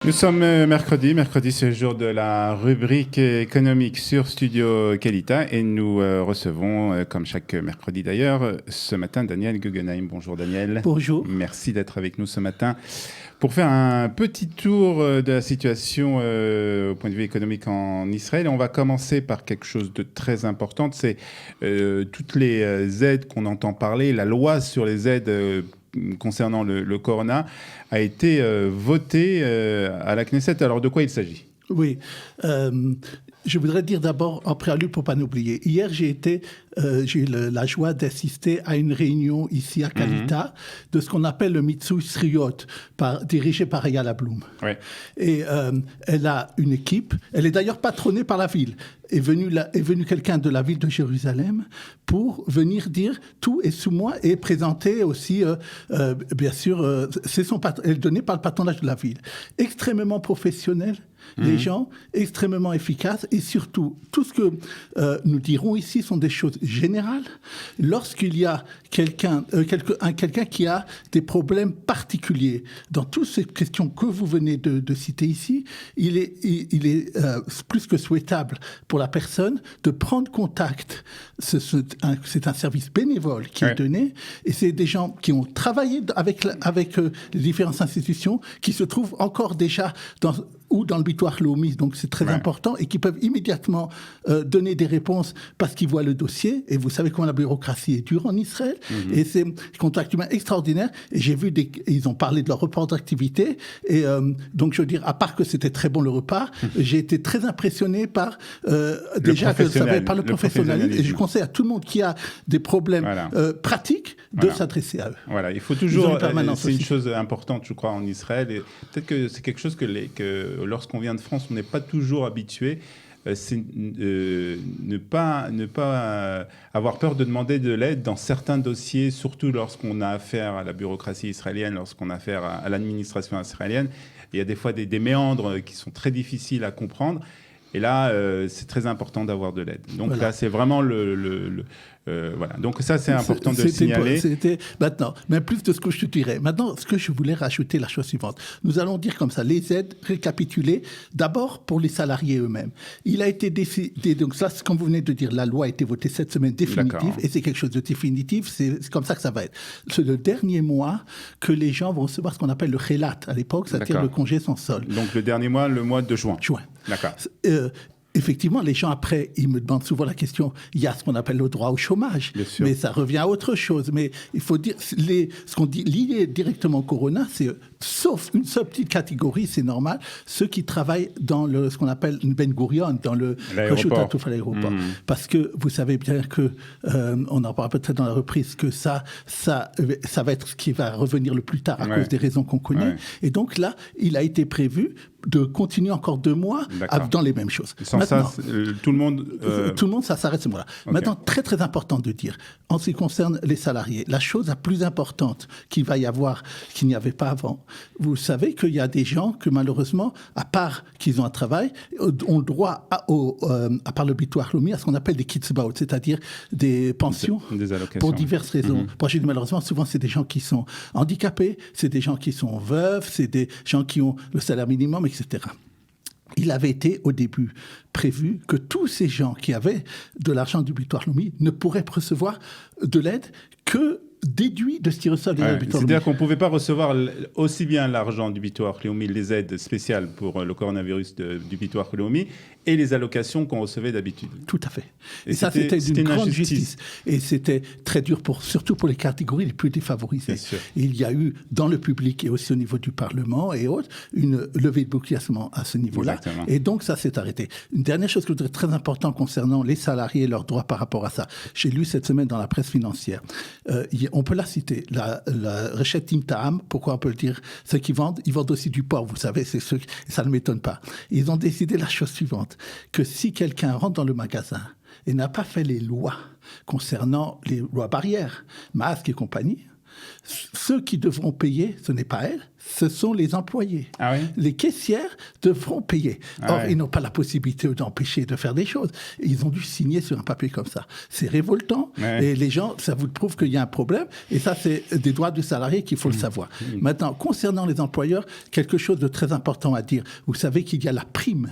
Nous sommes mercredi. Mercredi, c'est le jour de la rubrique économique sur Studio Qualita. Et nous recevons, comme chaque mercredi d'ailleurs, ce matin, Daniel Guggenheim. Bonjour Daniel. Bonjour. Merci d'être avec nous ce matin pour faire un petit tour de la situation au point de vue économique en Israël. Et on va commencer par quelque chose de très important. C'est toutes les aides qu'on entend parler, la loi sur les aides concernant le corona a été votée à la Knesset. Alors, de quoi il s'agit ? Oui. Je voudrais dire d'abord, en préambule, pour ne pas l'oublier. Hier, j'ai eu la joie d'assister à une réunion ici à Qualita de ce qu'on appelle le Mitzvah Sriot, dirigé par Eyal Bloom. Ouais. Et elle a une équipe. Elle est d'ailleurs patronnée par la ville. Est venu quelqu'un de la ville de Jérusalem pour venir dire tout est sous moi et présenter aussi, bien sûr, elle est donnée par le patronage de la ville. Extrêmement professionnel. Les gens extrêmement efficaces et surtout, tout ce que nous dirons ici sont des choses générales. Lorsqu'il y a quelqu'un qui a des problèmes particuliers dans toutes ces questions que vous venez de citer ici, il est plus que souhaitable pour la personne de prendre contact. C'est un service bénévole qui est donné et c'est des gens qui ont travaillé avec les différentes institutions qui se trouvent encore déjà dans le bitoire Lomi, donc c'est très important, et qui peuvent immédiatement donner des réponses parce qu'ils voient le dossier, et vous savez comment la bureaucratie est dure en Israël, et c'est un contact humain extraordinaire, et j'ai vu ils ont parlé de leur report d'activité, et donc je veux dire, à part que c'était très bon le repas, j'ai été très impressionné par déjà que ça avait par le professionnalisme, et je conseille à tout le monde qui a des problèmes pratiques de s'adresser à eux. Voilà, il faut toujours, c'est une chose importante, je crois, en Israël, et peut-être que c'est quelque chose que lorsqu'on vient de France, on n'est pas toujours habitué. C'est ne pas avoir peur de demander de l'aide dans certains dossiers, surtout lorsqu'on a affaire à la bureaucratie israélienne, lorsqu'on a affaire à l'administration israélienne. Il y a des fois des méandres qui sont très difficiles à comprendre. Et là, c'est très important d'avoir de l'aide. Donc là, c'est vraiment voilà. Donc ça, c'est important de le signaler. Maintenant, mais plus de ce que je te dirais. Maintenant, ce que je voulais rajouter, la chose suivante. Nous allons dire comme ça, les aides récapitulées, d'abord pour les salariés eux-mêmes. Il a été décidé, donc ça, comme vous venez de dire, la loi a été votée cette semaine définitive, et c'est quelque chose de définitif, c'est comme ça que ça va être. C'est le dernier mois que les gens vont recevoir ce qu'on appelle le chélat à l'époque, c'est-à-dire le congé sans solde. Donc le dernier mois, le mois de juin. D'accord. Effectivement, les gens, après, ils me demandent souvent la question, il y a ce qu'on appelle le droit au chômage, mais ça revient à autre chose. Mais il faut dire, ce qu'on dit lié directement au corona, c'est, sauf une seule petite catégorie, c'est normal, ceux qui travaillent dans ce qu'on appelle une Ben Gurion, dans l'aéroport. Parce que vous savez bien que, on en parlera peut-être dans la reprise, que ça va être ce qui va revenir le plus tard à cause des raisons qu'on connaît. Et donc là, il a été prévu de continuer encore 2 mois dans les mêmes choses. Sans maintenant, ça, tout le monde... Tout le monde, ça s'arrête ce mois-là. Maintenant, très très important de dire, en ce qui concerne les salariés, la chose la plus importante qu'il va y avoir, qu'il n'y avait pas avant, vous savez qu'il y a des gens que malheureusement, à part qu'ils ont un travail, ont le droit, à part le bitoire Lomi, à ce qu'on appelle des kitzbaot, c'est-à-dire des pensions des allocations. Pour diverses raisons. Moi, j'ai dit malheureusement, souvent c'est des gens qui sont handicapés, c'est des gens qui sont veufs, c'est des gens qui ont le salaire minimum, etc. Il avait été au début prévu que tous ces gens qui avaient de l'argent du bitoire Lomi ne pourraient recevoir de l'aide que déduit de ce qui ressort des aides du bitoire Lomi. C'est-à-dire qu'on ne pouvait pas recevoir aussi bien l'argent du bitoire Lomi, les aides spéciales pour le coronavirus du bitoire Lomi, et les allocations qu'on recevait d'habitude. Tout à fait. Et ça, c'était d'une grande justice. Et c'était très dur, surtout pour les catégories les plus défavorisées. Il y a eu, dans le public et aussi au niveau du Parlement et autres, une levée de bouclier à ce niveau-là. Exactement. Et donc, ça s'est arrêté. Une dernière chose que je voudrais très importante concernant les salariés et leurs droits par rapport à ça. J'ai lu cette semaine dans la presse financière. On peut la citer. La Rechet Timtaam, pourquoi on peut le dire, ceux qui vendent, ils vendent aussi du porc, vous savez, c'est ceux, ça ne m'étonne pas. Ils ont décidé la chose suivante, que si quelqu'un rentre dans le magasin et n'a pas fait les lois concernant les lois barrières, masques et compagnie, ceux qui devront payer, ce n'est pas elle, ce sont les employés. Ah oui? Les caissières devront payer. Or, ils n'ont pas la possibilité d'empêcher de faire des choses. Ils ont dû signer sur un papier comme ça. C'est révoltant. Et les gens, ça vous prouve qu'il y a un problème. Et ça, c'est des droits du salarié qu'il faut le savoir. Maintenant, concernant les employeurs, quelque chose de très important à dire. Vous savez qu'il y a la prime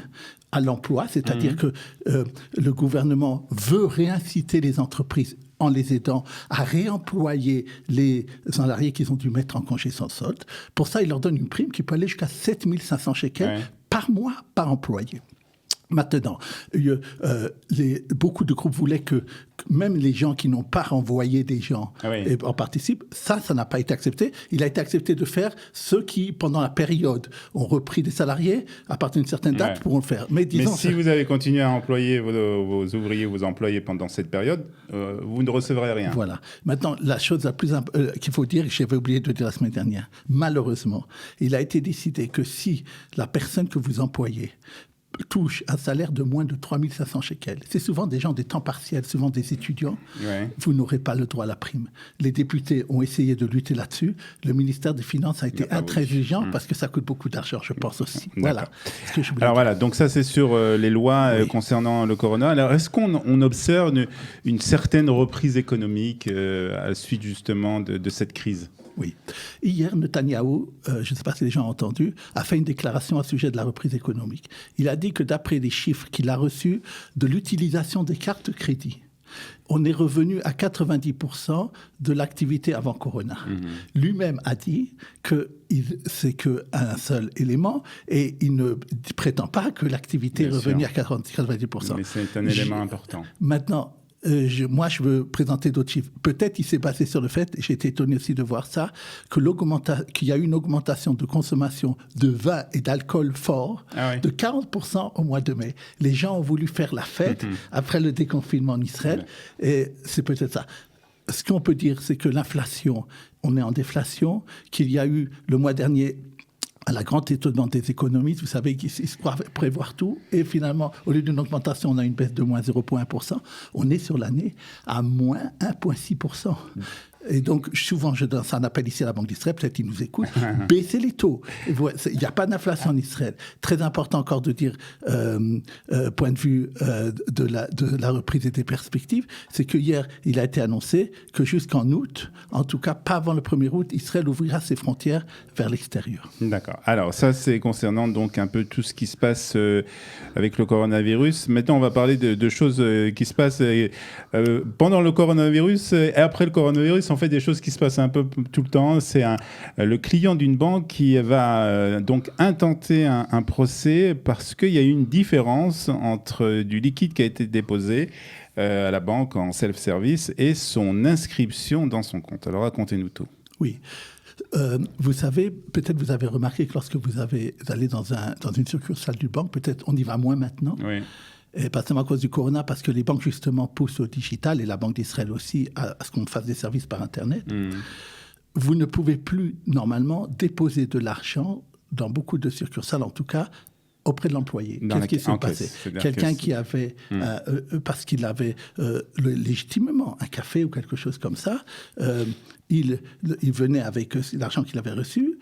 à l'emploi, c'est-à-dire que le gouvernement veut réinciter les entreprises en les aidant à réemployer les salariés qu'ils ont dû mettre en congé sans solde. Pour ça, il leur donne une prime qui peut aller jusqu'à 7 500 shekels par mois par employé. Maintenant, beaucoup de groupes voulaient que même les gens qui n'ont pas renvoyé des gens en participent. Ça n'a pas été accepté. Il a été accepté de faire ceux qui, pendant la période, ont repris des salariés, à partir d'une certaine date, pourront le faire. Mais si vous avez continué à employer vos ouvriers, vos employés pendant cette période, vous ne recevrez rien. Voilà. Maintenant, la chose la plus qu'il faut dire, j'avais oublié de dire la semaine dernière, malheureusement, il a été décidé que si la personne que vous employez touche un salaire de moins de 3 500 shekels. C'est souvent des gens des temps partiels, souvent des étudiants. Vous n'aurez pas le droit à la prime. Les députés ont essayé de lutter là-dessus. Le ministère des Finances a été intransigeant parce que ça coûte beaucoup d'argent, je pense aussi. Voilà. Alors voilà, donc ça c'est sur les lois concernant le corona. Alors est-ce qu'on observe une certaine reprise économique à la suite justement de cette crise ? Oui. Hier, Netanyahou, je ne sais pas si les gens ont entendu, a fait une déclaration à sujet de la reprise économique. Il a dit que d'après les chiffres qu'il a reçus de l'utilisation des cartes de crédit, on est revenu à 90% de l'activité avant Corona. Lui-même a dit que c'est qu'un seul élément et il ne prétend pas que l'activité est revenue à 90%. Mais c'est un élément important. Maintenant, moi, je veux présenter d'autres chiffres. Peut-être il s'est basé sur le fait, et j'ai été étonné aussi de voir ça, qu'il y a eu une augmentation de consommation de vin et d'alcool fort de 40% au mois de mai. Les gens ont voulu faire la fête après le déconfinement en Israël, et c'est peut-être ça. Ce qu'on peut dire, c'est que l'inflation, on est en déflation, qu'il y a eu le mois dernier, à la grande étonnement des économistes, vous savez qu'ils se croient prévoir tout, et finalement, au lieu d'une augmentation, on a une baisse de moins 0,1%. On est sur l'année à moins 1,6%. Et donc, souvent, je donne un appel ici à la Banque d'Israël, peut-être qu'ils nous écoutent, baissez les taux. Il n'y a pas d'inflation en Israël. Très important encore de dire, point de vue de la reprise et des perspectives, c'est que hier, il a été annoncé que jusqu'en août, en tout cas pas avant le 1er août, Israël ouvrira ses frontières vers l'extérieur. D'accord. Alors ça, c'est concernant donc un peu tout ce qui se passe avec le coronavirus. Maintenant, on va parler de choses qui se passent pendant le coronavirus et après le coronavirus. En fait, des choses qui se passent un peu tout le temps. C'est le client d'une banque qui va donc intenter un procès parce qu'il y a eu une différence entre du liquide qui a été déposé à la banque en self-service et son inscription dans son compte. Alors, racontez-nous tout. Oui. Vous savez, peut-être vous avez remarqué que lorsque vous allez dans une succursale du banque, peut-être on y va moins maintenant. Oui. Et pas seulement à cause du corona, parce que les banques, justement, poussent au digital, et la Banque d'Israël aussi, à ce qu'on fasse des services par Internet. Vous ne pouvez plus, normalement, déposer de l'argent, dans beaucoup de succursales en tout cas, auprès de l'employé. Qu'est-ce qui s'est passé ? Quelqu'un qui avait, parce qu'il avait légitimement un café ou quelque chose comme ça, il venait avec l'argent qu'il avait reçu,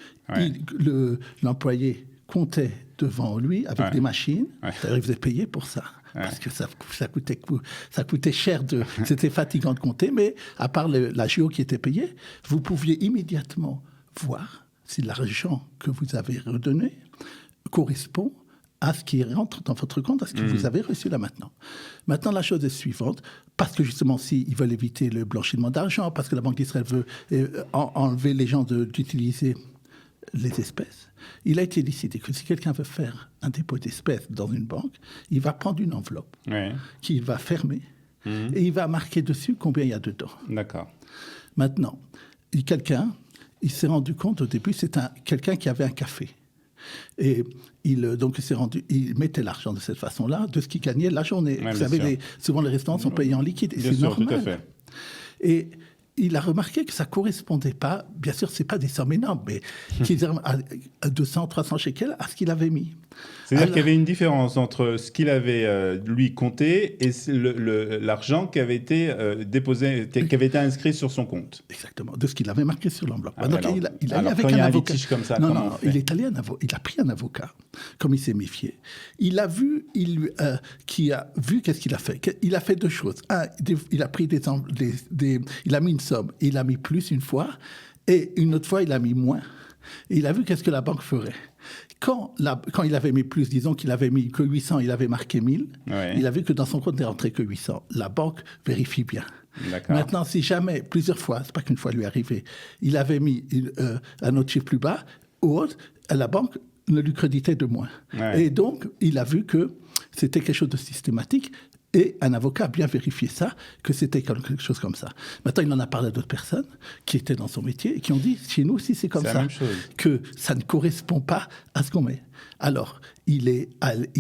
l'employé comptait devant lui avec des machines. D'ailleurs, il faisait payer pour ça. Parce que ça coûtait cher, c'était fatigant de compter, mais à part la géo qui était payée, vous pouviez immédiatement voir si l'argent que vous avez redonné correspond à ce qui rentre dans votre compte, à ce que vous avez reçu là maintenant. Maintenant, la chose est suivante, parce que justement, s'ils veulent éviter le blanchiment d'argent, parce que la Banque d'Israël veut enlever les gens d'utiliser les espèces, il a été décidé que si quelqu'un veut faire un dépôt d'espèces dans une banque, il va prendre une enveloppe qu'il va fermer et il va marquer dessus combien il y a dedans. D'accord. Maintenant, il s'est rendu compte au début, c'est quelqu'un qui avait un café. Et il mettait l'argent de cette façon-là, de ce qu'il gagnait la journée. Vous savez, souvent les restaurants sont payés en liquide, et c'est normal. Tout à fait. Et il a remarqué que ça ne correspondait pas, bien sûr, ce n'est pas des sommes énormes, mais à 200, 300 shekels à ce qu'il avait mis. C'est-à-dire qu'il y avait une différence entre ce qu'il avait, lui, compté et l'argent qui avait été déposé, qui avait été inscrit sur son compte. Exactement, de ce qu'il avait marqué sur l'enveloppe. Donc, il allait avec un avocat. Comme ça, Non, il est allé il a pris un avocat, comme il s'est méfié. Il a vu, qui a vu qu'est-ce qu'il a fait. Il a fait 2 choses. Un, il a pris il a mis une somme, il a mis plus une fois, et une autre fois, il a mis moins. Et il a vu qu'est-ce que la banque ferait. Quand il avait mis plus, disons qu'il avait mis que 800, il avait marqué 1000, il a vu que dans son compte n'est rentré que 800. La banque vérifie bien. Maintenant, si jamais, plusieurs fois, c'est pas qu'une fois lui est arrivé, il avait mis un autre chiffre plus bas, ou autre, la banque ne lui créditait de moins. Et donc, il a vu que c'était quelque chose de systématique. Et un avocat a bien vérifié ça, que c'était quelque chose comme ça. Maintenant, il en a parlé à d'autres personnes qui étaient dans son métier et qui ont dit, chez nous aussi, c'est comme ça, que ça ne correspond pas à ce qu'on met. Alors, il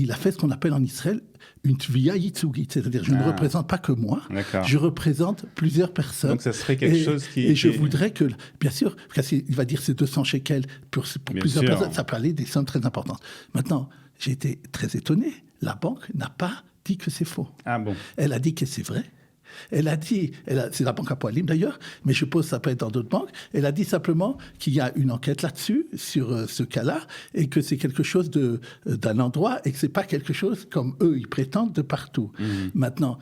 a fait ce qu'on appelle en Israël une tvia yitzugit, c'est-à-dire je ne représente pas que moi, je représente plusieurs personnes. Donc, ça serait quelque chose qui... Et je voudrais que, bien sûr, parce qu'il va dire c'est 200 shekels pour plusieurs personnes, ça peut aller des sommes très importantes. Maintenant, j'ai été très étonné, la banque n'a pas dit que c'est faux. Ah bon. Elle a dit que c'est vrai. Elle a dit, c'est la banque à Poalim d'ailleurs, mais je suppose que ça peut être dans d'autres banques. Elle a dit simplement qu'il y a une enquête là-dessus, sur ce cas-là, et que c'est quelque chose d'un endroit, et que c'est pas quelque chose comme eux, ils prétendent de partout. Maintenant,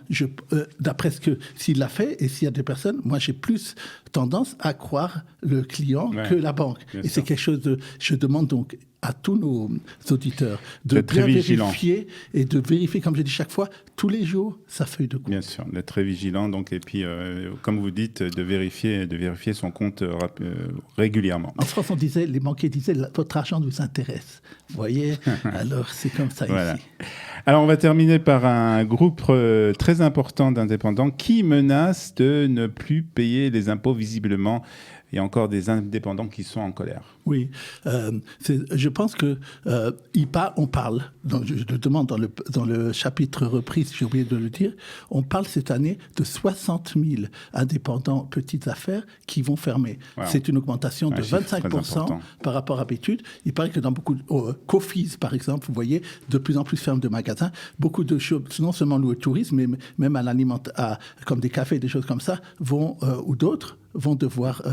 d'après ce que, s'il l'a fait, et s'il y a des personnes, moi j'ai plus tendance à croire le client que la banque. Et c'est quelque chose je demande donc à tous nos auditeurs de bien vérifier et de vérifier, comme j'ai dit chaque fois, tous les jours, sa feuille de compte. Bien sûr, d'être très vigilant. Donc, et puis, comme vous dites, de vérifier son compte régulièrement. En France, les banquiers disaient, votre argent nous intéresse. Vous voyez, alors c'est comme ça ici. Alors, on va terminer par un groupe très important d'indépendants qui menace de ne plus payer les impôts visiblement. Il y a encore des indépendants qui sont en colère. Oui, je pense que on parle, je le demande dans le chapitre reprise, j'ai oublié de le dire, on parle cette année de 60 000 indépendants petites affaires qui vont fermer. Wow. C'est une augmentation de 25% par rapport à l'habitude. Il paraît que dans beaucoup de Cofis, par exemple, vous voyez, de plus en plus fermes de magasins, beaucoup de choses, non seulement louées au tourisme, mais même comme des cafés, des choses comme ça, ou d'autres, vont devoir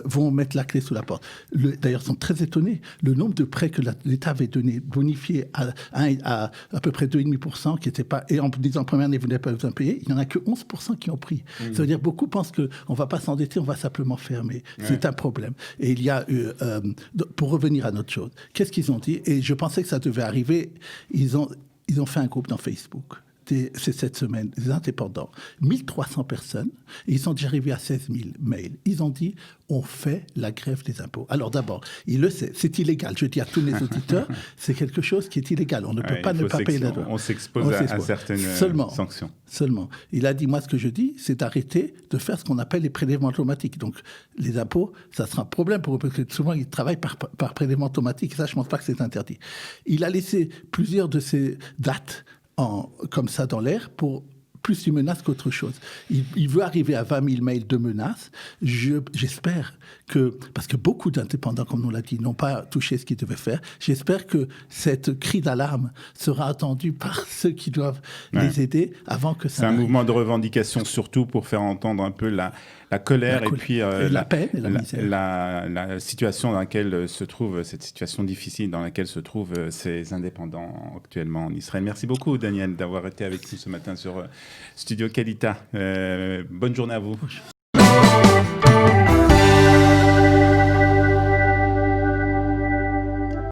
vont mettre la clé sous la porte. D'ailleurs, ils sont très étonnés. Le nombre de prêts que l'État avait donné, bonifiés à peu près 2,5%, qui n'étaient pas, et en disant première année, vous n'avez pas besoin de payer, il n'y en a que 11% qui ont pris. Ça veut dire beaucoup pensent qu'on ne va pas s'endetter, on va simplement fermer. C'est un problème. Et il y a pour revenir à notre chose, qu'est-ce qu'ils ont dit? Et je pensais que ça devait arriver. Ils ont fait un groupe dans Facebook. C'est cette semaine, des indépendants, 1300 personnes, et ils sont déjà arrivés à 16 000 mails. Ils ont dit, on fait la grève des impôts. Alors d'abord, il le sait, c'est illégal. Je dis à tous les auditeurs, c'est quelque chose qui est illégal. On ne peut pas ne pas payer la loi. On s'expose à certaines sanctions. Seulement. Il a dit, moi, ce que je dis, c'est d'arrêter de faire ce qu'on appelle les prélèvements automatiques. Donc, les impôts, ça sera un problème pour eux, parce que souvent, ils travaillent par prélèvement automatique. Et ça, je ne pense pas que c'est interdit. Il a laissé plusieurs de ces dates comme ça dans l'air pour plus une menace qu'autre chose. Il veut arriver à 20 000 mails de menaces. J'espère que, parce que beaucoup d'indépendants, comme on l'a dit, n'ont pas touché ce qu'ils devaient faire, j'espère que cette cri d'alarme sera entendue par ceux qui doivent les aider avant que ça n'arrive. C'est un mouvement de revendication surtout pour faire entendre un peu la colère et puis la peine et la misère. La situation dans laquelle se trouve, cette situation difficile dans laquelle se trouvent ces indépendants actuellement en Israël. Merci beaucoup, Daniel, d'avoir été avec nous ce matin sur Studio Kalita. Bonne journée à vous.